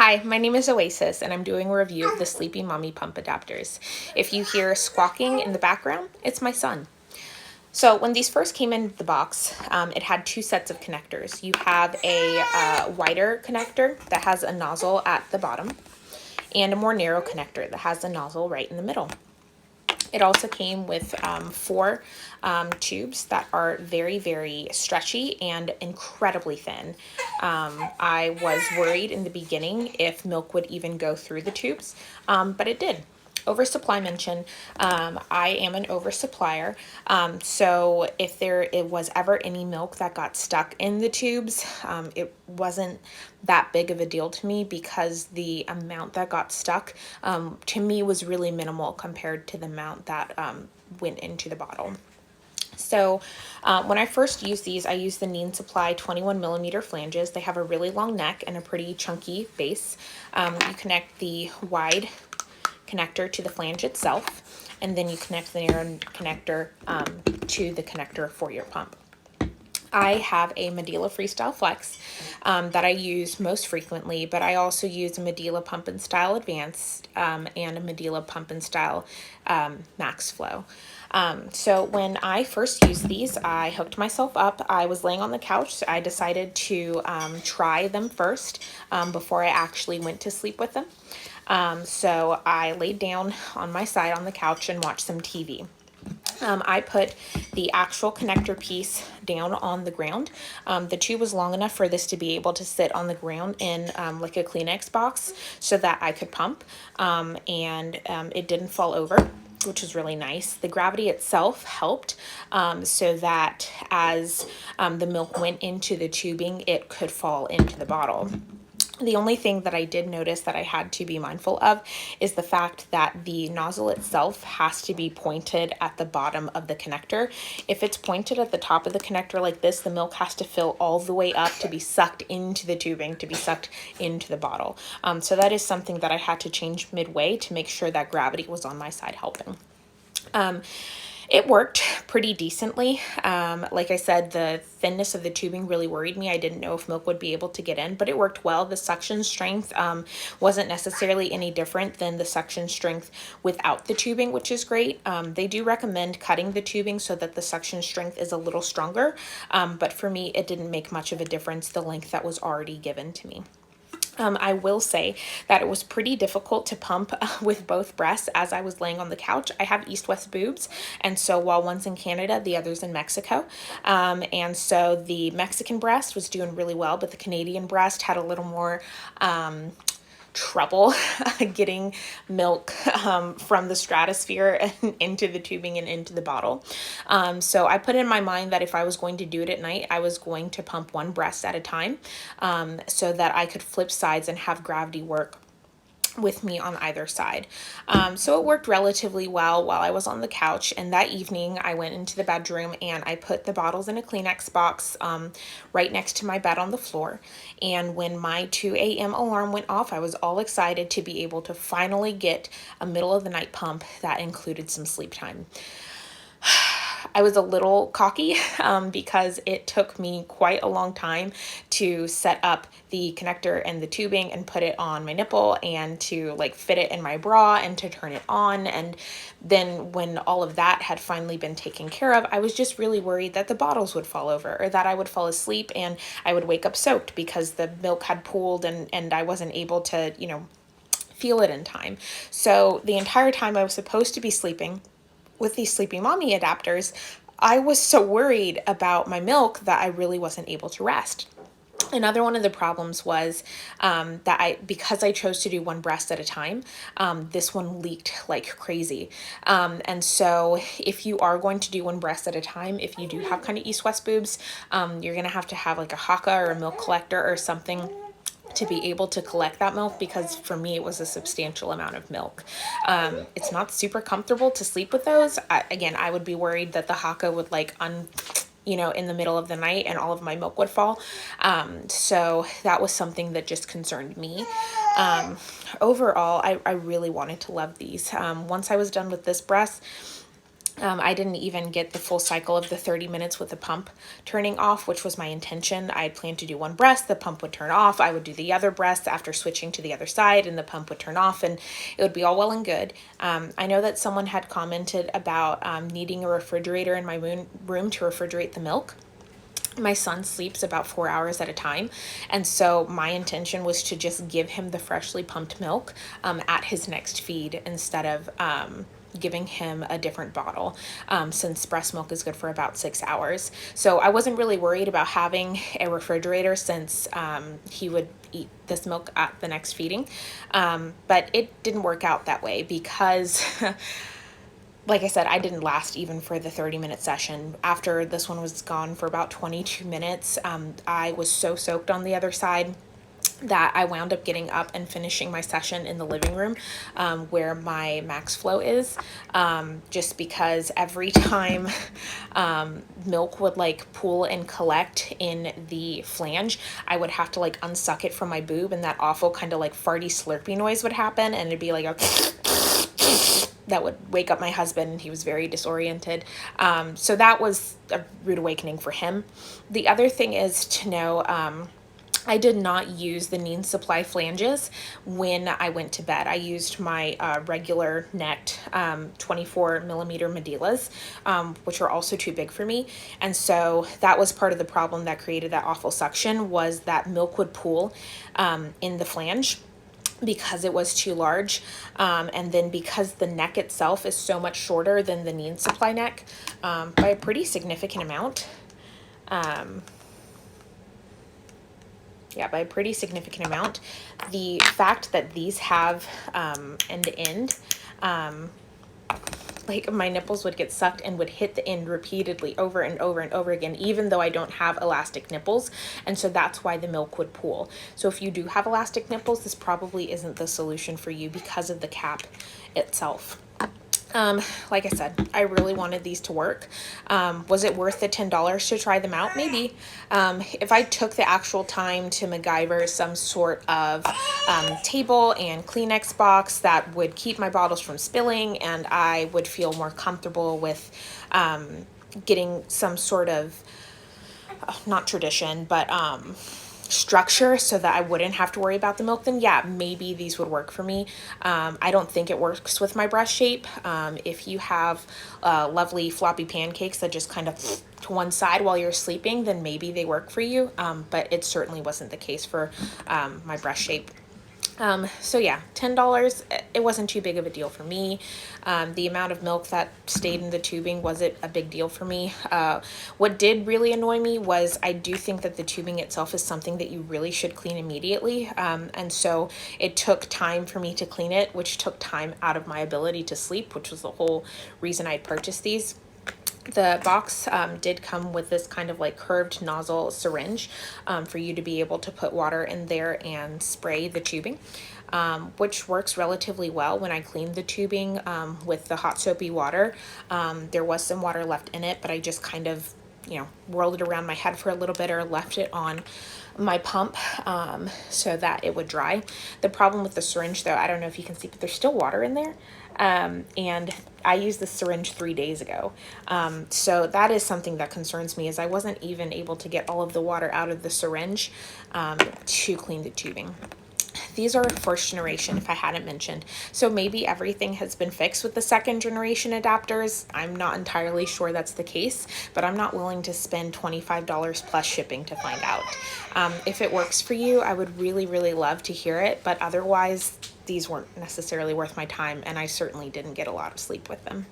Hi, my name is Oasis, and I'm doing a review of the Sleepy Mommy pump adapters. If you hear squawking in the background, it's my son. So when these first came in the box, it had two sets of connectors. You have a wider connector that has a nozzle at the bottom, and a more narrow connector that has a nozzle right in the middle. It also came with four tubes that are very, very stretchy and incredibly thin. I was worried in the beginning if milk would even go through the tubes, but it did. Oversupply mention, I am an oversupplier, so if it was ever any milk that got stuck in the tubes, it wasn't that big of a deal to me because the amount that got stuck to me was really minimal compared to the amount that went into the bottle. So when I first used these, I used the Neen Supply 21 millimeter flanges. They have a really long neck and a pretty chunky base. You connect the wide connector to the flange itself, and then you connect the narrow connector to the connector for your pump. I have a Medela Freestyle Flex that I use most frequently, but I also use a Medela Pump and Style Advanced and a Medela Pump and Style Max Flow. So when I first used these, I hooked myself up. I was laying on the couch. So I decided to try them first before I actually went to sleep with them. So I laid down on my side on the couch and watched some TV. I put the actual connector piece down on the ground. The tube was long enough for this to be able to sit on the ground in like a Kleenex box so that I could pump, and it didn't fall over, which was really nice. The gravity itself helped so that as the milk went into the tubing, it could fall into the bottle. The only thing that I did notice that I had to be mindful of is the fact that the nozzle itself has to be pointed at the bottom of the connector. If it's pointed at the top of the connector like this, the milk has to fill all the way up to be sucked into the tubing, to be sucked into the bottle. So that is something that I had to change midway to make sure that gravity was on my side helping. It worked pretty decently. Like I said, the thinness of the tubing really worried me. I didn't know if milk would be able to get in, but it worked well. The suction strength wasn't necessarily any different than the suction strength without the tubing, which is great. They do recommend cutting the tubing so that the suction strength is a little stronger, but for me, it didn't make much of a difference, the length that was already given to me. I will say that it was pretty difficult to pump with both breasts as I was laying on the couch. I have east-west boobs, and so while one's in Canada, the other's in Mexico. And so the Mexican breast was doing really well, but the Canadian breast had a little more trouble getting milk from the stratosphere and into the tubing and into the bottle. So I put in my mind that if I was going to do it at night, I was going to pump one breast at a time so that I could flip sides and have gravity work with me on either side. So it worked relatively well while I was on the couch, and that evening I went into the bedroom and I put the bottles in a Kleenex box right next to my bed on the floor. And when my 2 a.m. alarm went off, I was all excited to be able to finally get a middle of the night pump that included some sleep time. I was a little cocky because it took me quite a long time to set up the connector and the tubing and put it on my nipple and to like fit it in my bra and to turn it on. And then when all of that had finally been taken care of, I was just really worried that the bottles would fall over or that I would fall asleep and I would wake up soaked because the milk had pooled and I wasn't able to, feel it in time. So the entire time I was supposed to be sleeping with these Sleepy Mommy adapters, I was so worried about my milk that I really wasn't able to rest. Another one of the problems was because I chose to do one breast at a time, this one leaked like crazy. And so if you are going to do one breast at a time, if you do have kind of east-west boobs, you're going to have like a haka or a milk collector or something to be able to collect that milk, because for me it was a substantial amount of milk. It's not super comfortable to sleep with those. I would be worried that the haka would in the middle of the night and all of my milk would fall. So that was something that just concerned me. Overall, I really wanted to love these. Once I was done with this breast, I didn't even get the full cycle of the 30 minutes with the pump turning off, which was my intention. I had planned to do one breast, the pump would turn off, I would do the other breast after switching to the other side, and the pump would turn off, and it would be all well and good. I know that someone had commented about needing a refrigerator in my room to refrigerate the milk. My son sleeps about 4 hours at a time, and so my intention was to just give him the freshly pumped milk at his next feed instead of giving him a different bottle, since breast milk is good for about 6 hours. So I wasn't really worried about having a refrigerator, since he would eat this milk at the next feeding. But it didn't work out that way because like I said, I didn't last even for the 30-minute session. After this one was gone for about 22 minutes, I was so soaked on the other side that I wound up getting up and finishing my session in the living room, where my max flow is, just because every time milk would like pool and collect in the flange, I would have to like unsuck it from my boob, and that awful kind of like farty slurpy noise would happen, and it'd be like a that would wake up my husband. He was very disoriented. So that was a rude awakening for him. The other thing is to know, I did not use the Neen Supply flanges when I went to bed. I used my regular necked 24 millimeter Medelas, which are also too big for me. And so that was part of the problem that created that awful suction, was that milk would pool in the flange because it was too large, and then because the neck itself is so much shorter than the Neen Supply neck by a pretty significant amount. Yeah, by a pretty significant amount. The fact that these have end to end, like my nipples would get sucked and would hit the end repeatedly over and over and over again, even though I don't have elastic nipples. And so that's why the milk would pool. So if you do have elastic nipples, this probably isn't the solution for you because of the cap itself. Like I said, I really wanted these to work. Was it worth the $10 to try them out? Maybe. If I took the actual time to MacGyver some sort of table and Kleenex box that would keep my bottles from spilling, and I would feel more comfortable with getting some sort of, not tradition, but structure so that I wouldn't have to worry about the milk, then yeah, maybe these would work for me. I don't think it works with my breast shape. If you have lovely floppy pancakes that just kind of to one side while you're sleeping, then maybe they work for you, but it certainly wasn't the case for my breast shape. So yeah, $10, it wasn't too big of a deal for me. The amount of milk that stayed in the tubing wasn't a big deal for me. What did really annoy me was I do think that the tubing itself is something that you really should clean immediately. And so it took time for me to clean it, which took time out of my ability to sleep, which was the whole reason I purchased these. The box did come with this kind of like curved nozzle syringe for you to be able to put water in there and spray the tubing, which works relatively well. When I cleaned the tubing with the hot soapy water, there was some water left in it, but I just kind of, whirled it around my head for a little bit or left it on my pump so that it would dry. The problem with the syringe, though, I don't know if you can see, but there's still water in there. And I used the syringe 3 days ago. So that is something that concerns me, is I wasn't even able to get all of the water out of the syringe to clean the tubing. These are first generation, if I hadn't mentioned. So maybe everything has been fixed with the second generation adapters. I'm not entirely sure that's the case, but I'm not willing to spend $25 plus shipping to find out. If it works for you, I would really, really love to hear it, but otherwise, these weren't necessarily worth my time, and I certainly didn't get a lot of sleep with them.